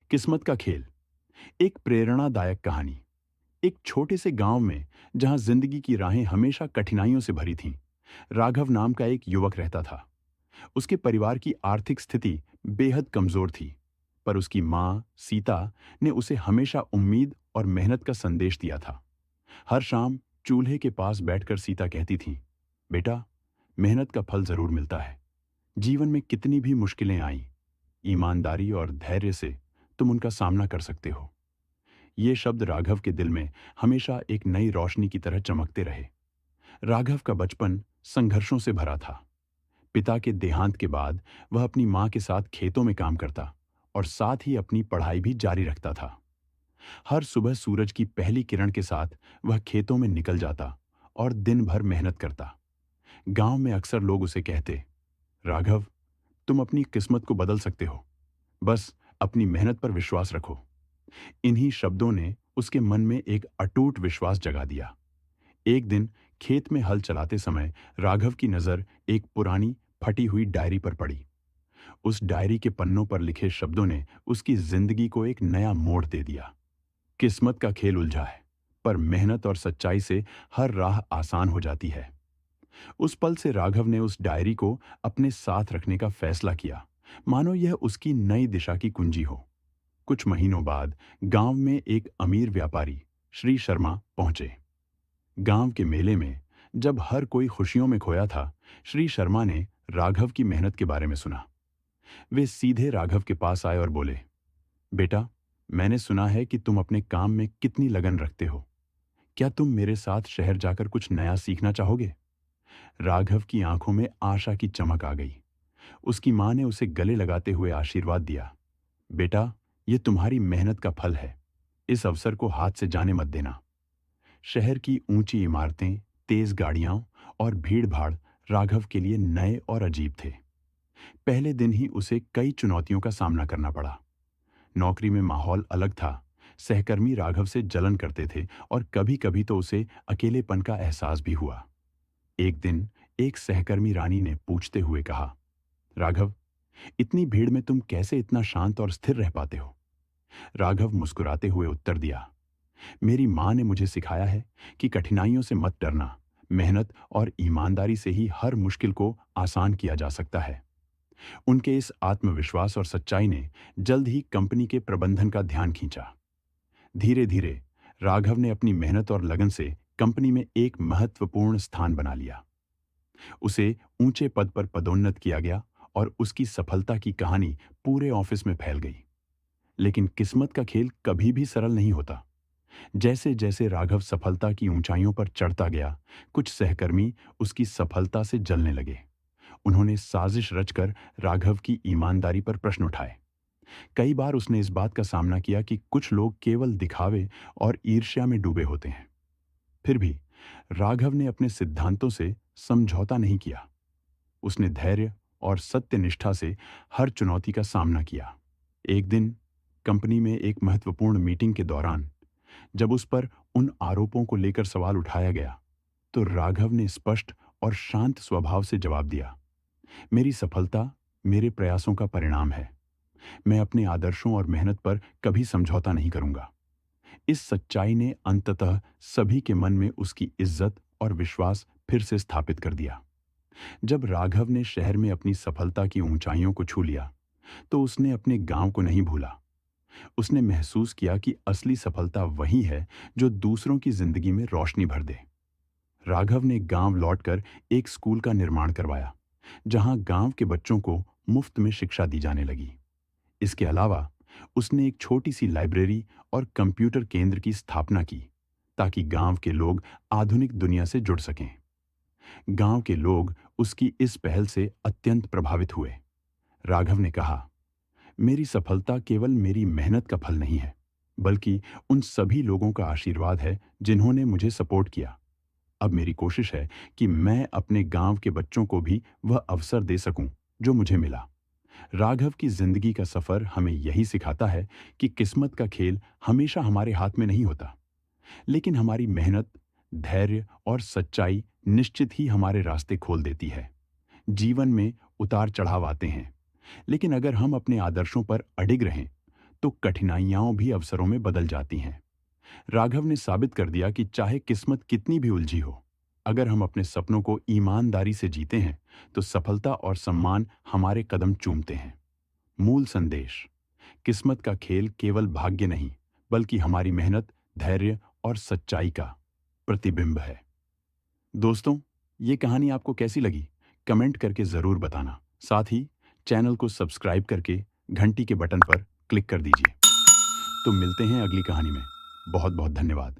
किस्मत का खेल। एक प्रेरणादायक कहानी। एक छोटे से गांव में जहां जिंदगी की राहें हमेशा कठिनाइयों से भरी थीं, राघव नाम का एक युवक रहता था। उसके परिवार की आर्थिक स्थिति बेहद कमजोर थी, पर उसकी मां सीता ने उसे हमेशा उम्मीद और मेहनत का संदेश दिया था। हर शाम चूल्हे के पास बैठकर सीता कहती थी, बेटा, मेहनत का फल जरूर मिलता है। जीवन में कितनी भी मुश्किलें आईं, ईमानदारी और धैर्य से तुम उनका सामना कर सकते हो। ये शब्द राघव के दिल में हमेशा एक नई रोशनी की तरह चमकते रहे। राघव का बचपन संघर्षों से भरा था। पिता के देहांत के बाद वह अपनी मां के साथ खेतों में काम करता और साथ ही अपनी पढ़ाई भी जारी रखता था। हर सुबह सूरज की पहली किरण के साथ वह खेतों में निकल जाता और दिन भर मेहनत करता। गांव में अक्सर लोग उसे कहते, राघव, तुम अपनी किस्मत को बदल सकते हो, बस अपनी मेहनत पर विश्वास रखो। इन्हीं शब्दों ने उसके मन में एक अटूट विश्वास जगा दिया। एक दिन खेत में हल चलाते समय राघव की नजर एक पुरानी फटी हुई डायरी पर पड़ी। उस डायरी के पन्नों पर लिखे शब्दों ने उसकी जिंदगी को एक नया मोड़ दे दिया। किस्मत का खेल उलझा है, पर मेहनत और सच्चाई से हर राह आसान हो जाती है। उस पल से राघव ने उस डायरी को अपने साथ रखने का फैसला किया, मानो यह उसकी नई दिशा की कुंजी हो। कुछ महीनों बाद गांव में एक अमीर व्यापारी श्री शर्मा पहुंचे। गांव के मेले में जब हर कोई खुशियों में खोया था, श्री शर्मा ने राघव की मेहनत के बारे में सुना। वे सीधे राघव के पास आए और बोले, बेटा, मैंने सुना है कि तुम अपने काम में कितनी लगन रखते हो। क्या तुम मेरे साथ शहर जाकर कुछ नया सीखना चाहोगे? राघव की आंखों में आशा की चमक आ गई। उसकी मां ने उसे गले लगाते हुए आशीर्वाद दिया, बेटा, ये तुम्हारी मेहनत का फल है। इस अवसर को हाथ से जाने मत देना। शहर की ऊंची इमारतें, तेज गाड़ियां और भीड़-भाड़ राघव के लिए नए और अजीब थे। पहले दिन ही उसे कई चुनौतियों का सामना करना पड़ा। नौकरी में माहौल अलग था। सहकर्मी राघव से जलन करते थे और कभी-कभी तो उसे अकेलेपन का एहसास भी हुआ। एक दिन एक सहकर्मी रानी ने पूछते हुए कहा, राघव, इतनी भीड़ में तुम कैसे इतना शांत और स्थिर रह पाते हो? राघव मुस्कुराते हुए उत्तर दिया, मेरी मां ने मुझे सिखाया है कि कठिनाइयों से मत डरना, मेहनत और ईमानदारी से ही हर मुश्किल को आसान किया जा सकता है। उनके इस आत्मविश्वास और सच्चाई ने जल्द ही कंपनी के प्रबंधन का ध्यान खींचा। धीरे धीरे राघव ने अपनी मेहनत और लगन से कंपनी में एक महत्वपूर्ण स्थान बना लिया। उसे ऊंचे पद पर पदोन्नत किया गया और उसकी सफलता की कहानी पूरे ऑफिस में फैल गई। लेकिन किस्मत का खेल कभी भी सरल नहीं होता। जैसे जैसे राघव सफलता की ऊंचाइयों पर चढ़ता गया, कुछ सहकर्मी उसकी सफलता से जलने लगे। उन्होंने साजिश रचकर राघव की ईमानदारी पर प्रश्न उठाए। कई बार उसने इस बात का सामना किया कि कुछ लोग केवल दिखावे और ईर्ष्या में डूबे होते हैं। फिर भी राघव ने अपने सिद्धांतों से समझौता नहीं किया। उसने धैर्य और सत्यनिष्ठा से हर चुनौती का सामना किया। एक दिन कंपनी में एक महत्वपूर्ण मीटिंग के दौरान जब उस पर उन आरोपों को लेकर सवाल उठाया गया, तो राघव ने स्पष्ट और शांत स्वभाव से जवाब दिया, मेरी सफलता मेरे प्रयासों का परिणाम है। मैं अपने आदर्शों और मेहनत पर कभी समझौता नहीं करूंगा। इस सच्चाई ने अंततः सभी के मन में उसकी इज्जत और विश्वास फिर से स्थापित कर दिया। जब राघव ने शहर में अपनी सफलता की ऊंचाइयों को छू लिया, तो उसने अपने गांव को नहीं भूला। उसने महसूस किया कि असली सफलता वही है जो दूसरों की जिंदगी में रोशनी भर दे। राघव ने गांव लौटकर एक स्कूल का निर्माण करवाया, जहां गांव के बच्चों को मुफ्त में शिक्षा दी जाने लगी। इसके अलावा उसने एक छोटी सी लाइब्रेरी और कंप्यूटर केंद्र की स्थापना की, ताकि गांव के लोग आधुनिक दुनिया से जुड़ सकें। गांव के लोग उसकी इस पहल से अत्यंत प्रभावित हुए। राघव ने कहा, मेरी सफलता केवल मेरी मेहनत का फल नहीं है, बल्कि उन सभी लोगों का आशीर्वाद है जिन्होंने मुझे सपोर्ट किया। अब मेरी कोशिश है कि मैं अपने गांव के बच्चों को भी वह अवसर दे सकूं जो मुझे मिला। राघव की जिंदगी का सफर हमें यही सिखाता है कि किस्मत का खेल हमेशा हमारे हाथ में नहीं होता, लेकिन हमारी मेहनत, धैर्य और सच्चाई निश्चित ही हमारे रास्ते खोल देती है। जीवन में उतार चढ़ाव आते हैं, लेकिन अगर हम अपने आदर्शों पर अडिग रहें, तो कठिनाइयां भी अवसरों में बदल जाती हैं। राघव ने साबित कर दिया कि चाहे किस्मत कितनी भी उलझी हो, अगर हम अपने सपनों को ईमानदारी से जीते हैं तो सफलता और सम्मान हमारे कदम चूमते हैं। मूल संदेश: किस्मत का खेल केवल भाग्य नहीं, बल्कि हमारी मेहनत, धैर्य और सच्चाई का प्रतिबिंब है। दोस्तों, ये कहानी आपको कैसी लगी? कमेंट करके ज़रूर बताना। साथ ही चैनल को सब्सक्राइब करके घंटी के बटन पर क्लिक कर दीजिए। तो मिलते हैं अगली कहानी में। बहुत बहुत धन्यवाद।